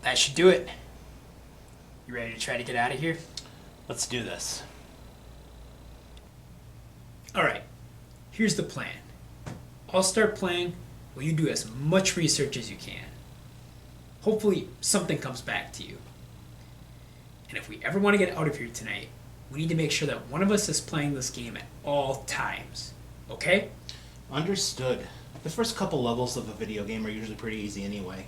that should do it. You ready to try to get out of here? Let's do this. Alright, here's the plan. I'll start playing while you do as much research as you can. Hopefully something comes back to you. And if we ever want to get out of here tonight, we need to make sure that one of us is playing this game at all times. Okay? Understood. The first couple levels of a video game are usually pretty easy anyway.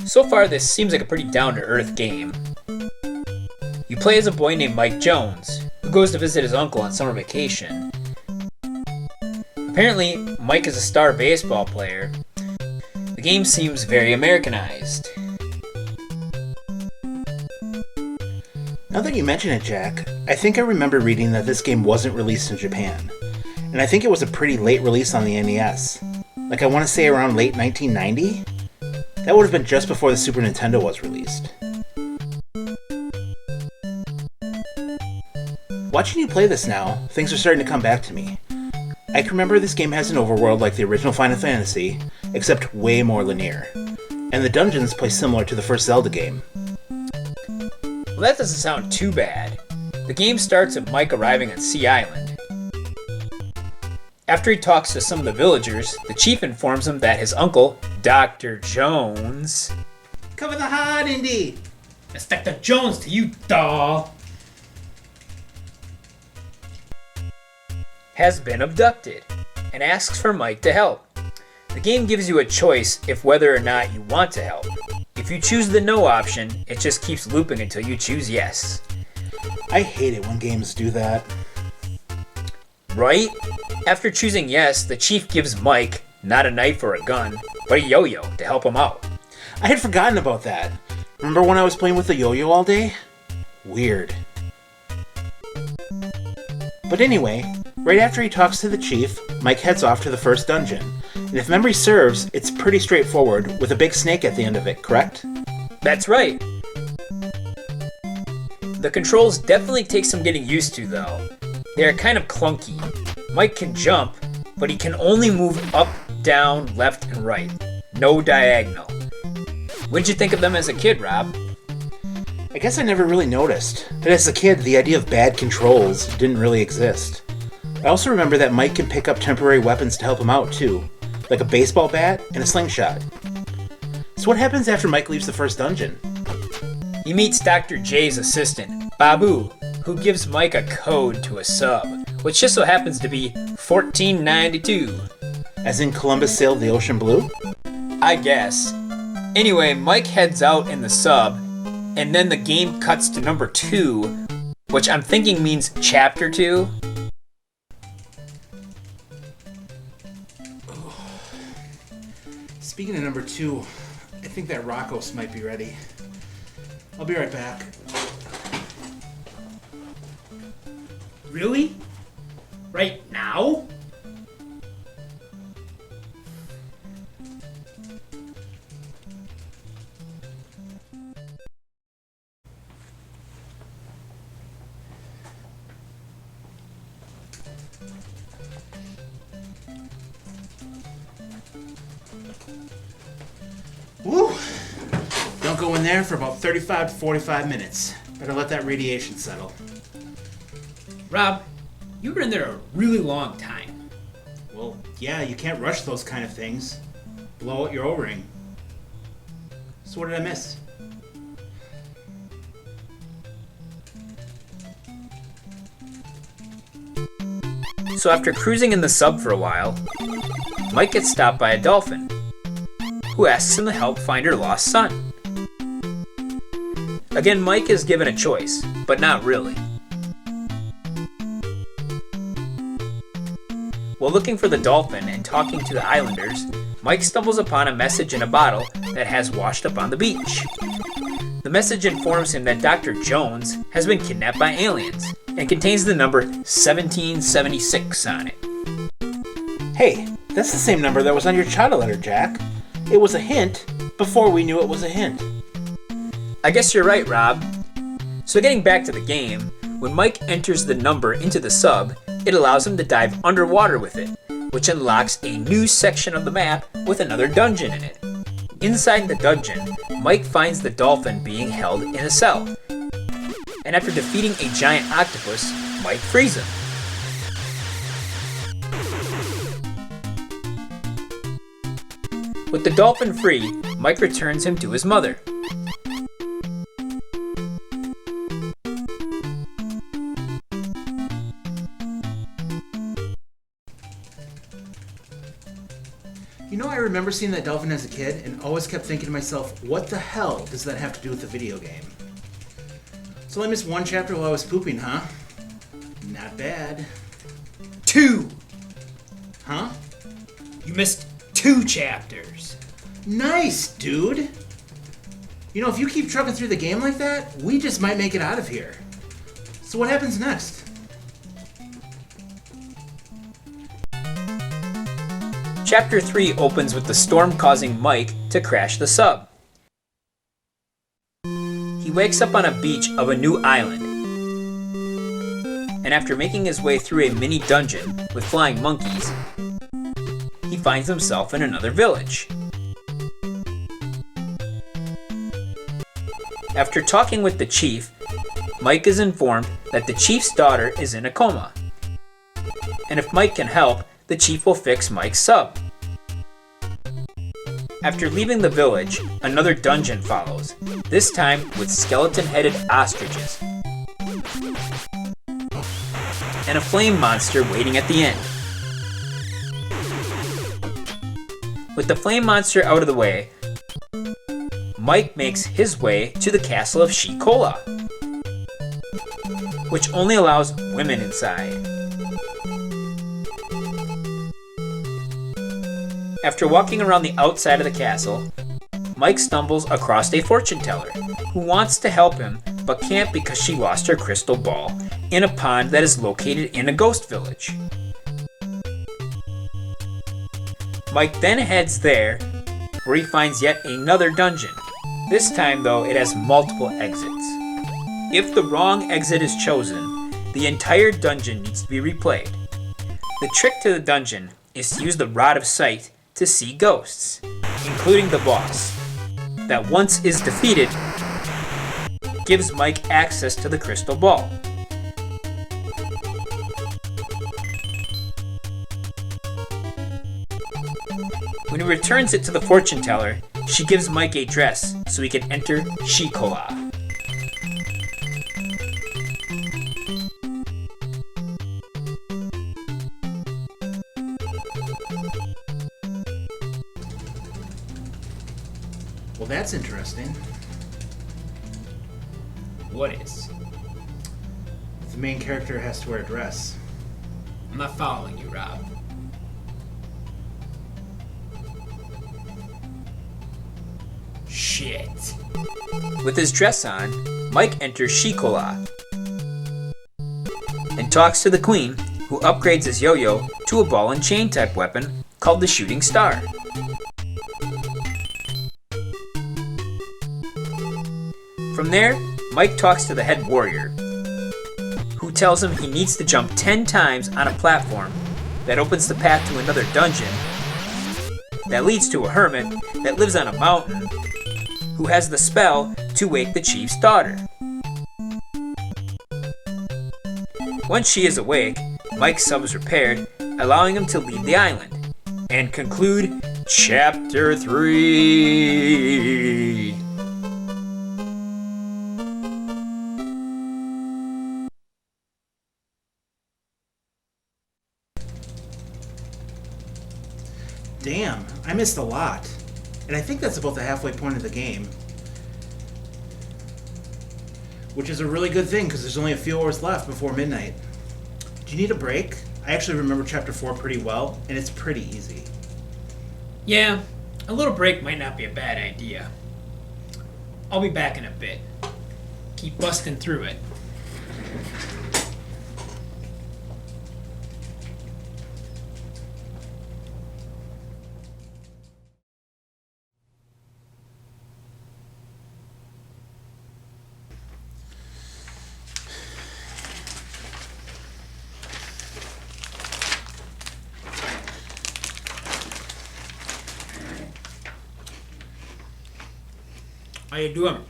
So far, this seems like a pretty down-to-earth game. You play as a boy named Mike Jones, who goes to visit his uncle on summer vacation. Apparently, Mike is a star baseball player. The game seems very Americanized. Now that you mention it, Jack, I think I remember reading that this game wasn't released in Japan. And I think it was a pretty late release on the NES. Like, I want to say around late 1990? That would have been just before the Super Nintendo was released. Watching you play this now, things are starting to come back to me. I can remember this game has an overworld like the original Final Fantasy, except way more linear. And the dungeons play similar to the first Zelda game. Well, that doesn't sound too bad. The game starts with Mike arriving on Sea Island. After he talks to some of the villagers, the chief informs him that his uncle, Dr. Jones... Cover the hard, Indy! It's Dr. Jones to you, doll! Has been abducted, and asks for Mike to help. The game gives you a choice if whether or not you want to help. If you choose the no option, it just keeps looping until you choose yes. I hate it when games do that. Right? After choosing yes, the chief gives Mike, not a knife or a gun, but a yo-yo to help him out. I had forgotten about that. Remember when I was playing with the yo-yo all day? Weird. But anyway, right after he talks to the chief, Mike heads off to the first dungeon. And if memory serves, it's pretty straightforward, with a big snake at the end of it, correct? That's right. The controls definitely take some getting used to, though. They are kind of clunky. Mike can jump, but he can only move up, down, left, and right. No diagonal. What'd you think of them as a kid, Rob? I guess I never really noticed that as a kid, the idea of bad controls didn't really exist. I also remember that Mike can pick up temporary weapons to help him out, too, like a baseball bat and a slingshot. So what happens after Mike leaves the first dungeon? He meets Dr. J's assistant, Babu, who gives Mike a code to a sub, which just so happens to be 1492. As in Columbus sailed the ocean blue? I guess. Anyway, Mike heads out in the sub, and then the game cuts to number 2, which I'm thinking means chapter 2. Speaking of number 2, I think that Rockos might be ready. I'll be right back. Really? Right now? Woo! Don't go in there for about 35 to 45 minutes. Better let that radiation settle. Rob, you were in there a really long time. Well, yeah, you can't rush those kind of things. Blow out your O-ring. So what did I miss? So after cruising in the sub for a while, Mike gets stopped by a dolphin, who asks him to help find her lost son. Again, Mike is given a choice, but not really. While looking for the dolphin and talking to the islanders, Mike stumbles upon a message in a bottle that has washed up on the beach. The message informs him that Dr. Jones has been kidnapped by aliens and contains the number 1776 on it. Hey, that's the same number that was on your child letter, Jack. It was a hint before we knew it was a hint. I guess you're right, Rob. So getting back to the game, when Mike enters the number into the sub, it allows him to dive underwater with it, which unlocks a new section of the map with another dungeon in it. Inside the dungeon, Mike finds the dolphin being held in a cell. And after defeating a giant octopus, Mike frees him. With the dolphin free, Mike returns him to his mother. You know, I remember seeing that dolphin as a kid and always kept thinking to myself, what the hell does that have to do with the video game? So I missed one chapter while I was pooping, huh? Not bad. 2! Huh? You missed 2 chapters. Nice, dude! You know, if you keep trucking through the game like that, we just might make it out of here. So what happens next? Chapter 3 opens with the storm causing Mike to crash the sub. He wakes up on a beach of a new island, and after making his way through a mini dungeon with flying monkeys, he finds himself in another village. After talking with the chief, Mike is informed that the chief's daughter is in a coma, and if Mike can help, the chief will fix Mike's sub. After leaving the village, another dungeon follows, this time with skeleton-headed ostriches, and a flame monster waiting at the end. With the flame monster out of the way, Mike makes his way to the castle of Shikola, which only allows women inside. After walking around the outside of the castle, Mike stumbles across a fortune teller who wants to help him but can't because she lost her crystal ball in a pond that is located in a ghost village. Mike then heads there where he finds yet another dungeon. This time though, it has multiple exits. If the wrong exit is chosen, the entire dungeon needs to be replayed. The trick to the dungeon is to use the Rod of Sight to see ghosts, including the boss, that once is defeated, gives Mike access to the crystal ball. When he returns it to the fortune teller, she gives Mike a dress so he can enter Shikola. Well, that's interesting. What is? The main character has to wear a dress. I'm not following you, Rob. Shit. With his dress on, Mike enters Shikola and talks to the queen, who upgrades his yo-yo to a ball and chain type weapon called the Shooting Star. From there, Mike talks to the head warrior, who tells him he needs to jump 10 times on a platform that opens the path to another dungeon that leads to a hermit that lives on a mountain who has the spell to wake the chief's daughter. Once she is awake, Mike's sub is repaired, allowing him to leave the island and conclude Chapter 3. Damn, I missed a lot. And I think that's about the halfway point of the game. Which is a really good thing, because there's only a few hours left before midnight. Do you need a break? I actually remember Chapter 4 pretty well, and it's pretty easy. Yeah, a little break might not be a bad idea. I'll be back in a bit. Keep busting through it. How you doing?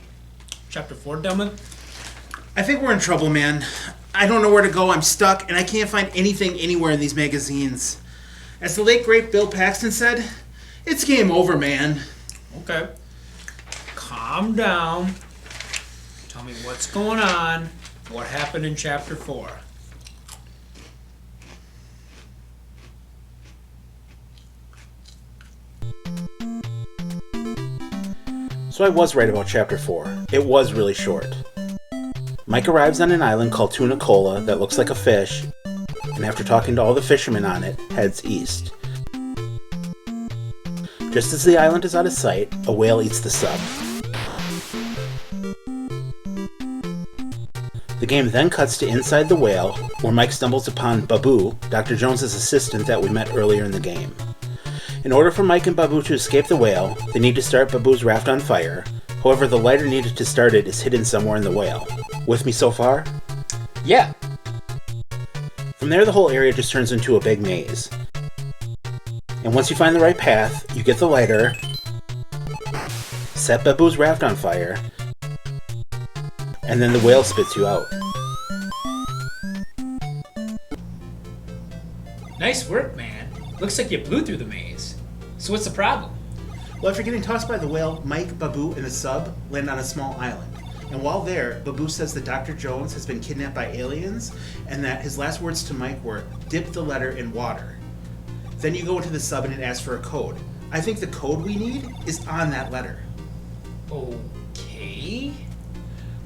Chapter 4 done with? I think we're in trouble, man. I don't know where to go. I'm stuck, and I can't find anything anywhere in these magazines. As the late great Bill Paxton said, it's game over, man. Okay. Calm down. Tell me what's going on. What happened in Chapter 4? So I was right about Chapter 4. It was really short. Mike arrives on an island called Tuna Cola that looks like a fish, and after talking to all the fishermen on it, heads east. Just as the island is out of sight, a whale eats the sub. The game then cuts to inside the whale, where Mike stumbles upon Babu, Dr. Jones's assistant that we met earlier in the game. In order for Mike and Babu to escape the whale, they need to start Babu's raft on fire. However, the lighter needed to start it is hidden somewhere in the whale. With me so far? Yeah. From there, the whole area just turns into a big maze. And once you find the right path, you get the lighter, set Babu's raft on fire, and then the whale spits you out. Nice work, man. Looks like you blew through the maze. So what's the problem? Well, after getting tossed by the whale, Mike, Babu, and the sub land on a small island. And while there, Babu says that Dr. Jones has been kidnapped by aliens, and that his last words to Mike were, "Dip the letter in water." Then you go into the sub and it asks for a code. I think the code we need is on that letter. Okay.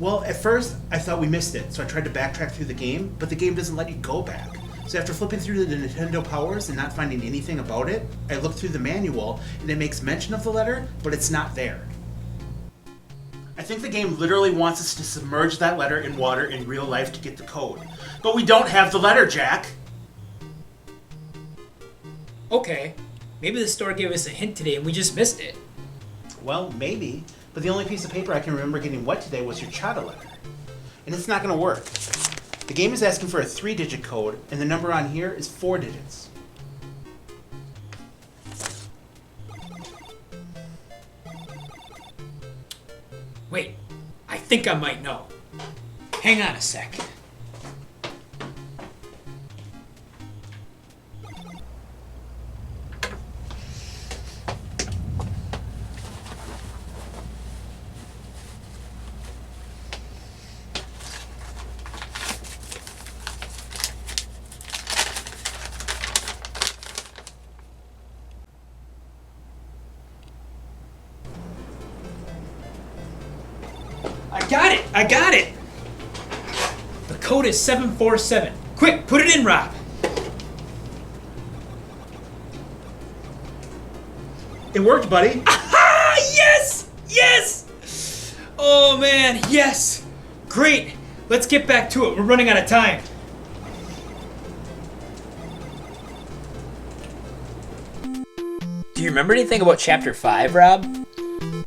Well, at first, I thought we missed it, so I tried to backtrack through the game, but the game doesn't let you go back. So after flipping through the Nintendo Powers and not finding anything about it, I looked through the manual, and it makes mention of the letter, but it's not there. I think the game literally wants us to submerge that letter in water in real life to get the code. But we don't have the letter, Jack! Okay. Maybe the store gave us a hint today and we just missed it. Well, maybe, but the only piece of paper I can remember getting wet today was your Chata letter. And it's not going to work. The game is asking for a 3-digit code, and the number on here is 4 digits. Wait, I think I might know. Hang on a sec. I got it! The code is 747. Quick, put it in, Rob. It worked, buddy. Aha! Yes! Yes! Oh man, yes! Great! Let's get back to it. We're running out of time. Do you remember anything about Chapter 5, Rob?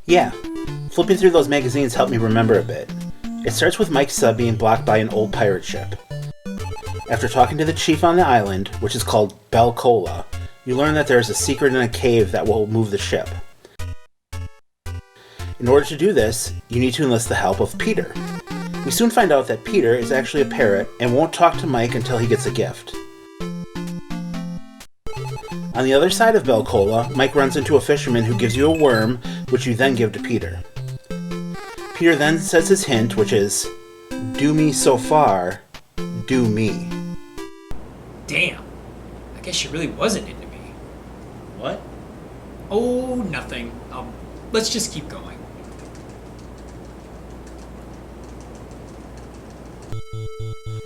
Yeah. Flipping through those magazines helped me remember a bit. It starts with Mike's sub being blocked by an old pirate ship. After talking to the chief on the island, which is called Belcola, you learn that there is a secret in a cave that will move the ship. In order to do this, you need to enlist the help of Peter. We soon find out that Peter is actually a parrot and won't talk to Mike until he gets a gift. On the other side of Belcola, Mike runs into a fisherman who gives you a worm, which you then give to Peter. Peter then says his hint, which is, "Do me so far, do me." Damn. I guess she really wasn't into me. What? Oh, nothing. Let's just keep going.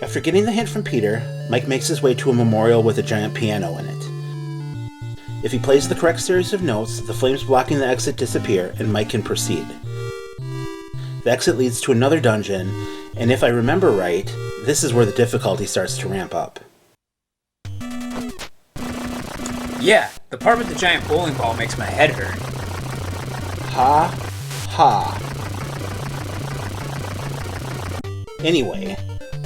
After getting the hint from Peter, Mike makes his way to a memorial with a giant piano in it. If he plays the correct series of notes, the flames blocking the exit disappear and Mike can proceed. The exit leads to another dungeon, and if I remember right, this is where the difficulty starts to ramp up. Yeah, the part with the giant bowling ball makes my head hurt. Ha ha. Anyway,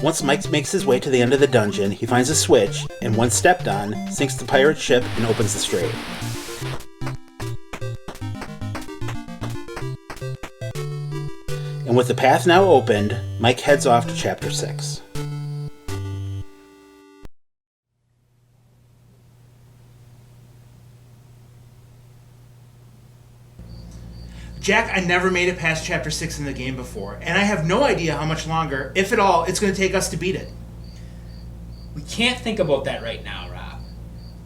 once Mike makes his way to the end of the dungeon, he finds a switch, and when stepped on, sinks the pirate ship and opens the strait. And with the path now opened, Mike heads off to Chapter 6. Jack, I never made it past Chapter 6 in the game before, and I have no idea how much longer, if at all, it's going to take us to beat it. We can't think about that right now, Rob.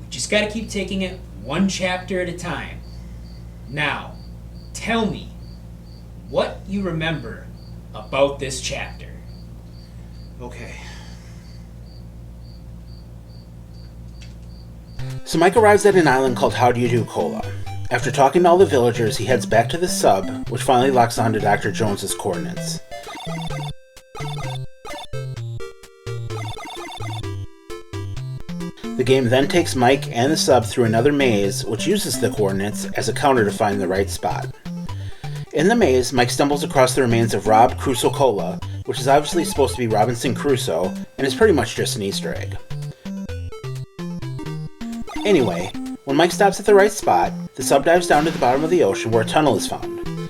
We just gotta keep taking it one chapter at a time. Now, tell me what you remember about this chapter. Okay. So Mike arrives at an island called How Do You Do, Cola. After talking to all the villagers, he heads back to the sub, which finally locks onto Dr. Jones's coordinates. The game then takes Mike and the sub through another maze, which uses the coordinates as a counter to find the right spot. In the maze, Mike stumbles across the remains of Rob Crusoe Cola, which is obviously supposed to be Robinson Crusoe, and is pretty much just an Easter egg. Anyway, when Mike stops at the right spot, the sub dives down to the bottom of the ocean where a tunnel is found.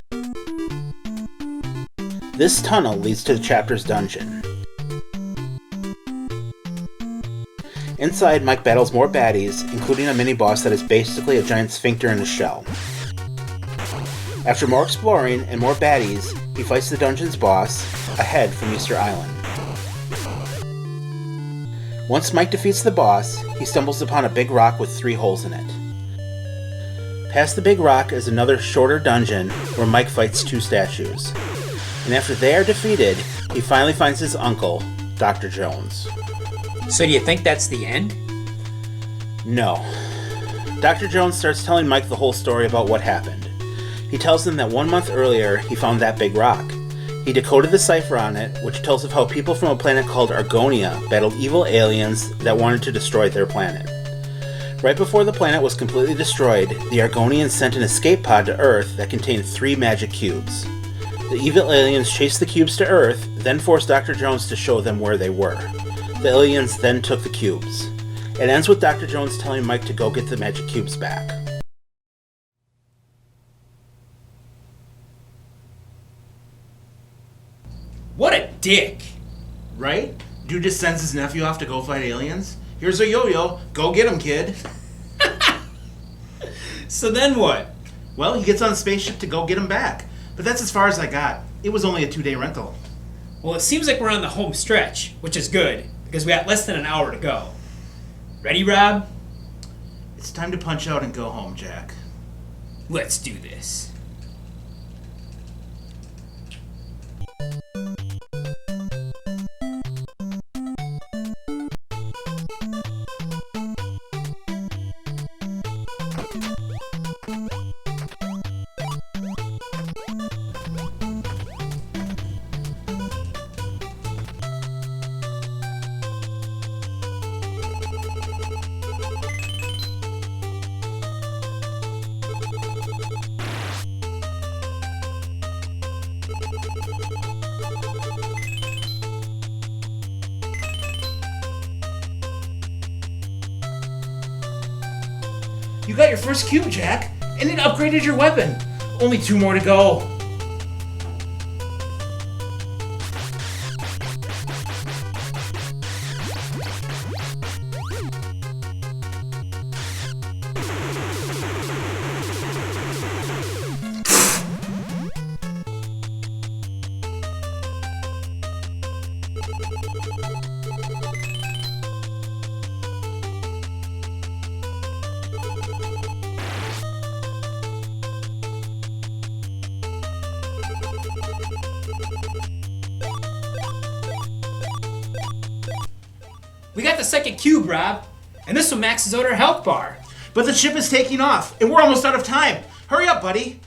This tunnel leads to the chapter's dungeon. Inside, Mike battles more baddies, including a mini-boss that is basically a giant sphincter in a shell. After more exploring and more baddies, he fights the dungeon's boss, ahead from Easter Island. Once Mike defeats the boss, he stumbles upon a big rock with 3 holes in it. Past the big rock is another shorter dungeon where Mike fights 2 statues. And after they are defeated, he finally finds his uncle, Dr. Jones. So do you think that's the end? No. Dr. Jones starts telling Mike the whole story about what happened. He tells him that 1 month earlier, he found that big rock. He decoded the cipher on it, which tells of how people from a planet called Argonia battled evil aliens that wanted to destroy their planet. Right before the planet was completely destroyed, the Argonians sent an escape pod to Earth that contained 3 magic cubes. The evil aliens chased the cubes to Earth, then forced Dr. Jones to show them where they were. The aliens then took the cubes. It ends with Dr. Jones telling Mike to go get the magic cubes back. What a dick! Right? Dude just sends his nephew off to go fight aliens. Here's a yo-yo. Go get him, kid. So then what? Well, he gets on a spaceship to go get him back. But that's as far as I got. It was only a 2-day rental. Well, it seems like we're on the home stretch, which is good, because we got less than an hour to go. Ready, Rob? It's time to punch out and go home, Jack. Let's do this. You got your first cube, Jack, and it upgraded your weapon. Only 2 more to go. We got the second cube, Rob. And this one maxes out our health bar. But the ship is taking off, and we're almost out of time. Hurry up, buddy.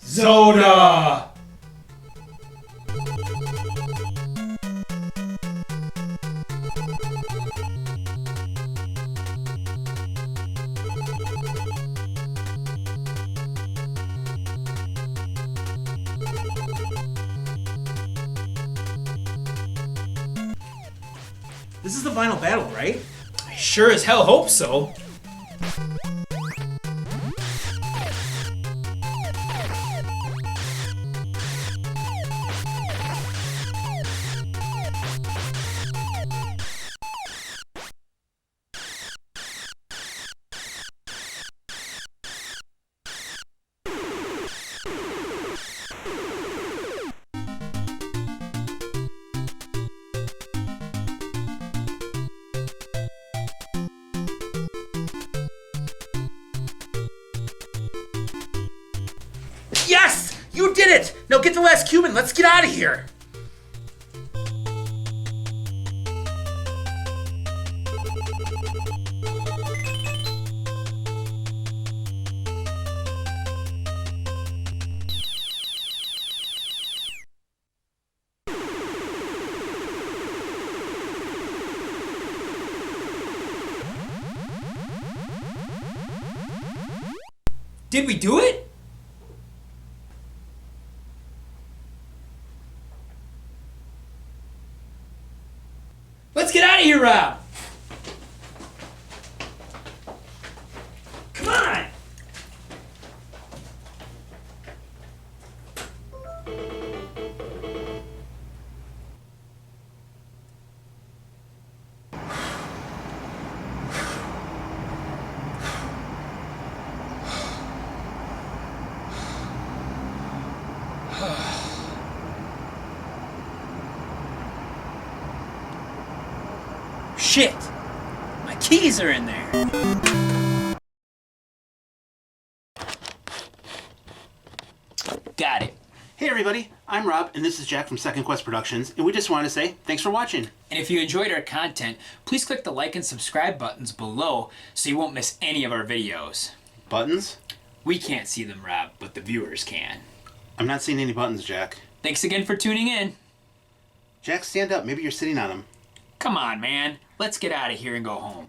Zoda! This is the final battle, right? I sure as hell hope so. Yes! You did it! Now get the last cube and let's get out of here! Did we do it? Let's get out of here, Rob! Come on! Shit! My keys are in there. Got it. Hey everybody, I'm Rob, and this is Jack from Second Quest Productions, and we just wanted to say thanks for watching. And if you enjoyed our content, please click the like and subscribe buttons below so you won't miss any of our videos. Buttons? We can't see them, Rob, but the viewers can. I'm not seeing any buttons, Jack. Thanks again for tuning in. Jack, stand up. Maybe you're sitting on them. Come on, man. Let's get out of here and go home.